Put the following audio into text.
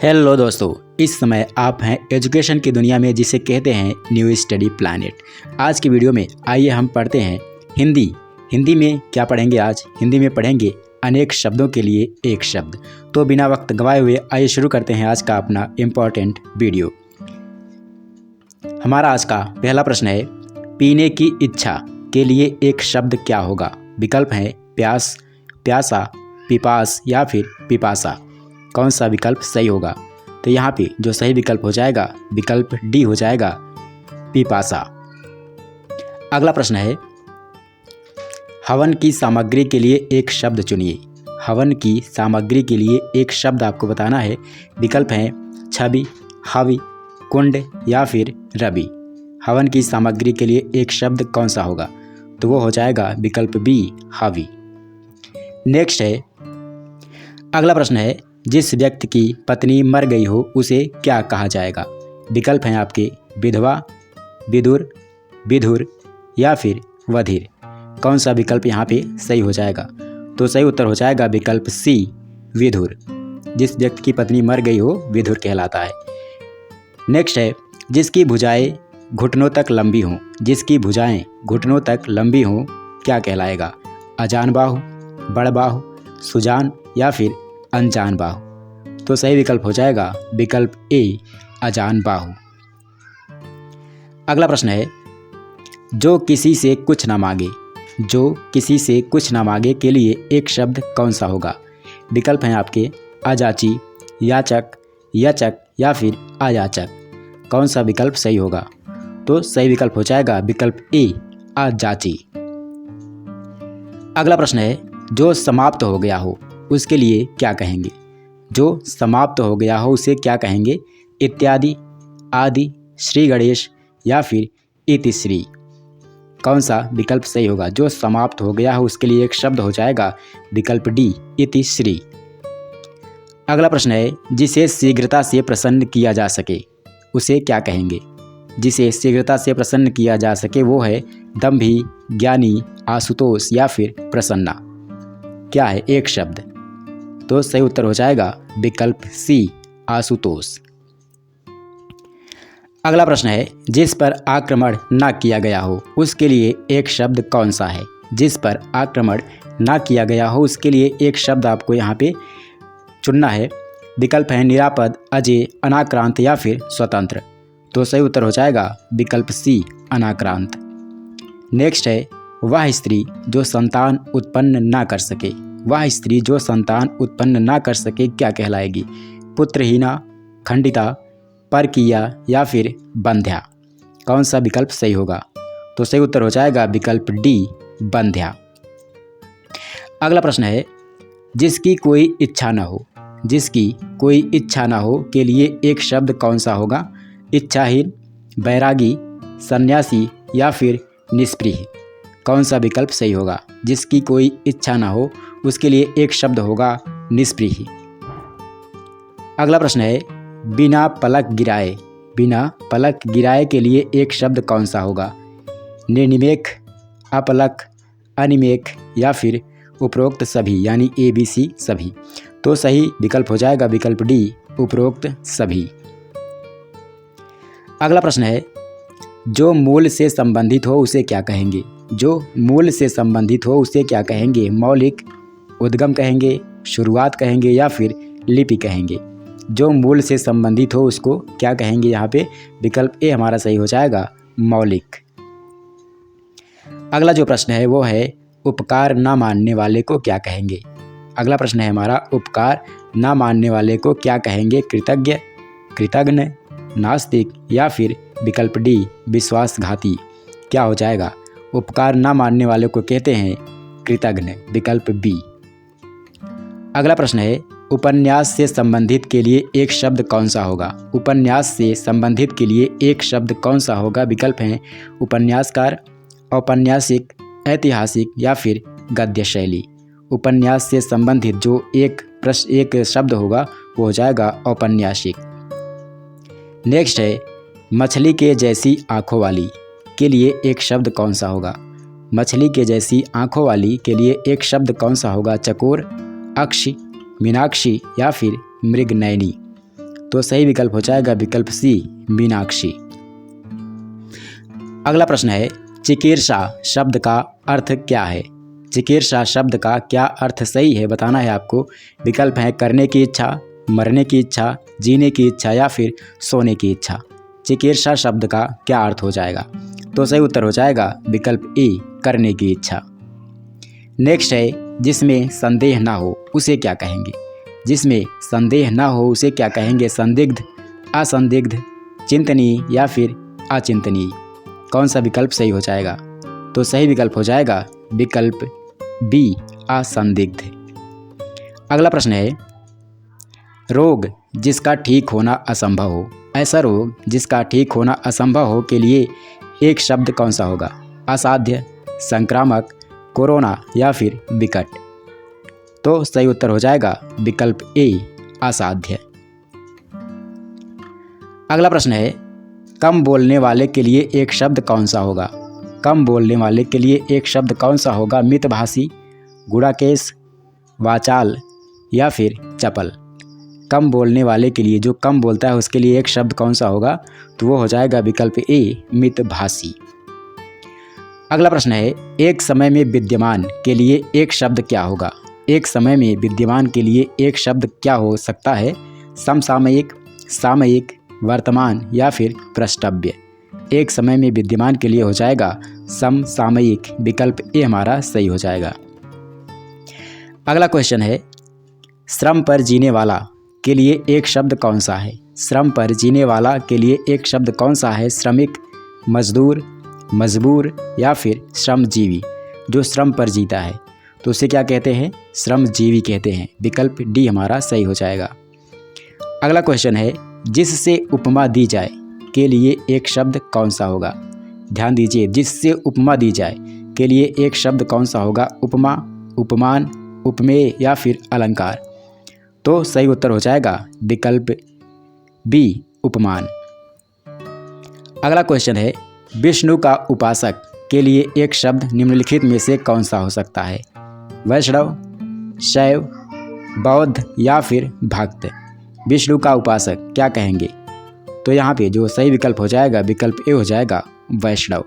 Hello दोस्तों, इस समय आप हैं एजुकेशन की दुनिया में जिसे कहते हैं न्यू स्टडी प्लैनेट। आज की वीडियो में आइए हम पढ़ते हैं हिंदी में क्या पढ़ेंगे। आज हिंदी में पढ़ेंगे अनेक शब्दों के लिए एक शब्द। तो बिना वक्त गवाए हुए आइए शुरू करते हैं आज का अपना इम्पोर्टेंट वीडियो। हमारा आज का पहला प्रश्न है, पीने की इच्छा के लिए एक शब्द क्या होगा। विकल्प है प्यास, प्यासा, पिपास या फिर पिपासा। कौन सा विकल्प सही होगा? तो यहाँ पे जो सही विकल्प हो जाएगा विकल्प डी हो जाएगा, पिपासा। अगला प्रश्न है, हवन की सामग्री के लिए एक शब्द चुनिए। हवन की सामग्री के लिए एक शब्द आपको बताना है। विकल्प हैं छवि, हवि, कुंड या फिर रवि। हवन की सामग्री के लिए एक शब्द कौन सा होगा? तो वो हो जाएगा विकल्प बी, हवि। नेक्स्ट है, अगला प्रश्न है, जिस व्यक्ति की पत्नी मर गई हो उसे क्या कहा जाएगा। विकल्प हैं आपके विधवा, विदुर, विधुर या फिर वधिर। कौन सा विकल्प यहाँ पे सही हो जाएगा? तो सही उत्तर हो जाएगा विकल्प सी, विधुर। जिस व्यक्ति की पत्नी मर गई हो विधुर कहलाता है। नेक्स्ट है, जिसकी भुजाएं घुटनों तक लंबी हों। जिसकी भुजाएं घुटनों तक लंबी हों क्या कहलाएगा? अजान बाहु, बड़ बाहु, सुजान या फिर अनजान बाहु। तो सही विकल्प हो जाएगा विकल्प ए, अजान बाहु। अगला प्रश्न है, जो किसी से कुछ ना मांगे। जो किसी से कुछ ना मांगे के लिए एक शब्द कौन सा होगा? विकल्प हैं आपके अजाची, याचक, याचक या फिर अयाचक। कौन सा विकल्प सही होगा? तो सही विकल्प हो जाएगा विकल्प ए, अजाची। अगला प्रश्न है, जो समाप्त हो गया हो उसके लिए क्या कहेंगे। जो समाप्त हो गया हो उसे क्या कहेंगे? इत्यादि, आदि, श्री गणेश या फिर इतिश्री। कौन सा विकल्प सही होगा? जो समाप्त हो गया हो उसके लिए एक शब्द हो जाएगा विकल्प डी, इतिश्री। अगला प्रश्न है, जिसे शीघ्रता से प्रसन्न किया जा सके उसे क्या कहेंगे। जिसे शीघ्रता से प्रसन्न किया जा सके वो है दंभी, ज्ञानी, आशुतोष या फिर प्रसन्ना। क्या है एक शब्द? तो सही उत्तर हो जाएगा विकल्प सी, आशुतोष। अगला प्रश्न है, जिस पर आक्रमण ना किया गया हो उसके लिए एक शब्द कौन सा है। जिस पर आक्रमण ना किया गया हो उसके लिए एक शब्द आपको यहाँ पे चुनना है। विकल्प है निरापद, अजय, अनाक्रांत या फिर स्वतंत्र। तो सही उत्तर हो जाएगा विकल्प सी, अनाक्रांत। नेक्स्ट है, वह स्त्री जो संतान उत्पन्न ना कर सके। वह स्त्री जो संतान उत्पन्न ना कर सके क्या कहलाएगी? पुत्रहीना, खंडिता, परकीया या फिर बंध्या। कौन सा विकल्प सही होगा? तो सही उत्तर हो जाएगा विकल्प डी, बंध्या। अगला प्रश्न है, जिसकी कोई इच्छा ना हो। जिसकी कोई इच्छा ना हो के लिए एक शब्द कौन सा होगा? इच्छाहीन, बैरागी, सन्यासी या फिर निष्प्रिय। कौन सा विकल्प सही होगा? जिसकी कोई इच्छा ना हो उसके लिए एक शब्द होगा निष्प्रिय। अगला प्रश्न है, बिना पलक गिराए। बिना पलक गिराए के लिए एक शब्द कौन सा होगा? निर्निमेख, अपलक, अनिमेख या फिर उपरोक्त सभी यानी ABC सभी। तो सही विकल्प हो जाएगा विकल्प डी, उपरोक्त सभी। अगला प्रश्न है, जो मूल से संबंधित हो उसे क्या कहेंगे। जो मूल से संबंधित हो उसे क्या कहेंगे? मौलिक, उद्गम कहेंगे, शुरुआत कहेंगे या फिर लिपि कहेंगे। जो मूल से संबंधित हो उसको क्या कहेंगे? यहाँ पे विकल्प ए हमारा सही हो जाएगा, मौलिक। अगला जो प्रश्न है वो है, उपकार ना मानने वाले को क्या कहेंगे। अगला प्रश्न है हमारा, उपकार ना मानने वाले को क्या कहेंगे? कृतज्ञ, कृतघ्न, नास्तिक या फिर विकल्प डी, विश्वासघाती। क्या हो जाएगा? उपकार ना मानने वाले को कहते हैं कृतघ्न, विकल्प बी। अगला प्रश्न है, उपन्यास से संबंधित के लिए एक शब्द कौन सा होगा। उपन्यास से संबंधित के लिए एक शब्द कौन सा होगा? विकल्प हैं उपन्यासकार, औपन्यासिक, ऐतिहासिक या फिर गद्य शैली। उपन्यास से संबंधित जो एक शब्द होगा वो हो जाएगा औपन्यासिक। नेक्स्ट है, मछली के जैसी आँखों वाली के लिए एक शब्द कौन सा होगा। मछली के जैसी आँखों वाली के लिए एक शब्द कौन सा होगा? चकोर, अक्षी, मीनाक्षी या फिर मृगनयनी। तो सही विकल्प हो जाएगा विकल्प सी मीनाक्षी। अगला प्रश्न है चिकीर्षा शब्द का अर्थ क्या है? चिकीर्षा शब्द का क्या अर्थ सही है बताना है आपको। विकल्प है करने की इच्छा, मरने की इच्छा, जीने की इच्छा या फिर सोने की इच्छा। चिकीर्षा शब्द का क्या अर्थ हो जाएगा? तो सही उत्तर हो जाएगा विकल्प ए करने की इच्छा। नेक्स्ट है जिसमें संदेह ना हो उसे क्या कहेंगे? जिसमें संदेह ना हो उसे क्या कहेंगे? संदिग्ध, असंदिग्ध, चिंतनीय या फिर अचिंतनीय। कौन सा विकल्प सही हो जाएगा? तो सही विकल्प हो जाएगा विकल्प बी असंदिग्ध। अगला प्रश्न है रोग जिसका ठीक होना असंभव हो। ऐसा रोग जिसका ठीक होना असंभव हो के लिए एक शब्द कौन सा होगा? असाध्य, संक्रामक, कोरोना या फिर विकट। तो सही उत्तर हो जाएगा विकल्प ए असाध्य। अगला प्रश्न है कम बोलने वाले के लिए एक शब्द कौन सा होगा? कम बोलने वाले के लिए एक शब्द कौन सा होगा? मितभाषी, गुड़ाकेश, वाचाल या फिर चपल। कम बोलने वाले के लिए, जो कम बोलता है उसके लिए एक शब्द कौन सा होगा? तो वो हो जाएगा विकल्प ए मितभाषी। अगला प्रश्न है एक समय में विद्यमान के लिए एक शब्द क्या होगा? एक समय में विद्यमान के लिए एक शब्द क्या हो सकता है? समसामयिक, सामयिक, वर्तमान या फिर प्रष्टव्य। एक समय में विद्यमान के लिए हो जाएगा समसामयिक। विकल्प ए हमारा सही हो जाएगा। अगला क्वेश्चन है श्रम पर जीने वाला के लिए एक शब्द कौन सा है? श्रम पर जीने वाला के लिए एक शब्द कौन सा है? श्रमिक, मजदूर, मजबूर या फिर श्रमजीवी। जो श्रम पर जीता है तो उसे क्या कहते हैं? श्रमजीवी कहते हैं। विकल्प डी हमारा सही हो जाएगा। अगला क्वेश्चन है जिससे उपमा दी जाए के लिए एक शब्द कौन सा होगा? ध्यान दीजिए, जिससे उपमा दी जाए के लिए एक शब्द कौन सा होगा? उपमा, उपमान, उपमेय या फिर अलंकार। तो सही उत्तर हो जाएगा विकल्प बी उपमान। अगला क्वेश्चन है विष्णु का उपासक के लिए एक शब्द निम्नलिखित में से कौन सा हो सकता है? वैष्णव, शैव, बौद्ध या फिर भक्त। विष्णु का उपासक क्या कहेंगे? तो यहाँ पे जो सही विकल्प हो जाएगा विकल्प ए हो जाएगा वैष्णव।